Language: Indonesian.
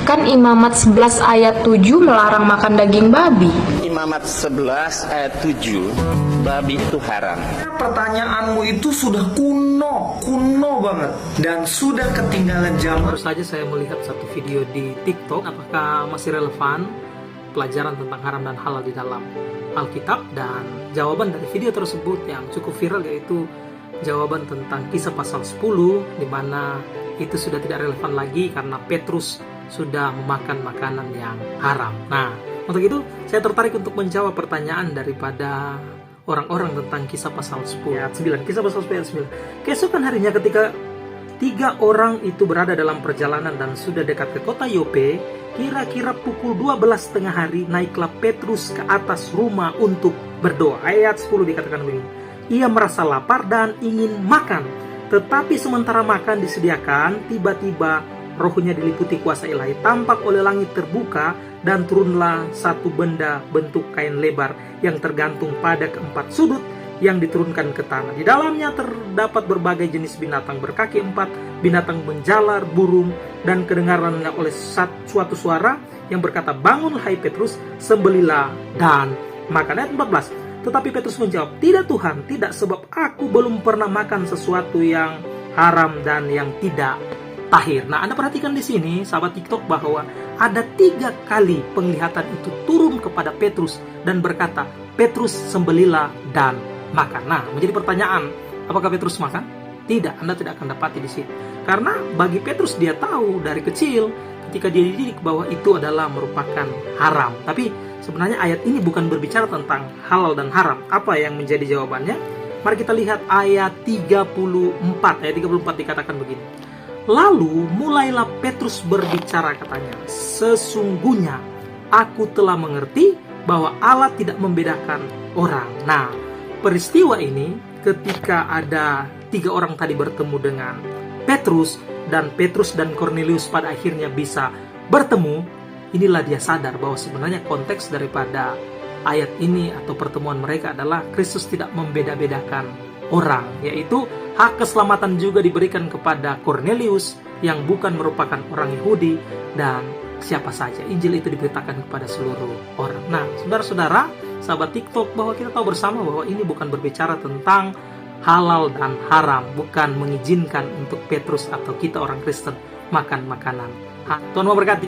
Kan Imamat 11 ayat 7 melarang makan daging babi. Imamat 11 ayat 7, babi itu haram. Pertanyaanmu itu sudah kuno banget dan sudah ketinggalan zaman. Baru saja saya melihat satu video di TikTok. Apakah masih relevan pelajaran tentang haram dan halal di dalam Alkitab? Dan jawaban dari video tersebut yang cukup viral yaitu jawaban tentang Kisah pasal 10, di mana itu sudah tidak relevan lagi karena Petrus sudah memakan makanan yang haram. Nah, untuk itu saya tertarik untuk menjawab pertanyaan daripada orang-orang tentang Kisah pasal 10 ayat 9. Kisah pasal 10 ayat 9. Keesokan harinya ketika 3 orang itu berada dalam perjalanan dan sudah dekat ke kota Yope, kira-kira pukul 12 tengah hari, naiklah Petrus ke atas rumah untuk berdoa. Ayat 10 dikatakan begini. Ia merasa lapar dan ingin makan. Tetapi sementara makan disediakan, tiba-tiba rohnya diliputi kuasa ilahi, tampak oleh langit terbuka, dan turunlah satu benda bentuk kain lebar yang tergantung pada keempat sudut yang diturunkan ke tanah. Di dalamnya terdapat berbagai jenis binatang berkaki 4, binatang menjalar, burung, dan kedengarannya oleh suatu suara yang berkata, "Bangun hai Petrus, sembelilah dan makan." Ayat 14. Tetapi Petrus menjawab, "Tidak Tuhan, tidak, sebab aku belum pernah makan sesuatu yang haram dan yang tidak tahir." Nah, Anda perhatikan di sini, sahabat TikTok, bahwa ada 3 kali penglihatan itu turun kepada Petrus dan berkata, "Petrus, sembelilah dan makan." Nah, menjadi pertanyaan, apakah Petrus makan? Tidak, Anda tidak akan dapati di sini. Karena bagi Petrus, dia tahu dari kecil ketika dia dididik bahwa itu adalah merupakan haram. Tapi sebenarnya ayat ini bukan berbicara tentang halal dan haram. Apa yang menjadi jawabannya? Mari kita lihat ayat 34. Ayat 34 dikatakan begini. Lalu mulailah Petrus berbicara, katanya, "Sesungguhnya aku telah mengerti bahwa Allah tidak membedakan orang." Nah, peristiwa ini ketika ada 3 orang tadi bertemu dengan Petrus, dan Petrus dan Kornelius pada akhirnya bisa bertemu, inilah dia sadar bahwa sebenarnya konteks daripada ayat ini atau pertemuan mereka adalah Kristus tidak membeda-bedakan orang, yaitu hak keselamatan juga diberikan kepada Kornelius yang bukan merupakan orang Yahudi dan siapa saja. Injil itu diberitakan kepada seluruh orang. Nah, saudara-saudara, sahabat TikTok, bahwa kita tahu bersama bahwa ini bukan berbicara tentang halal dan haram, bukan mengizinkan untuk Petrus atau kita orang Kristen makan makanan. Tuhan memberkati.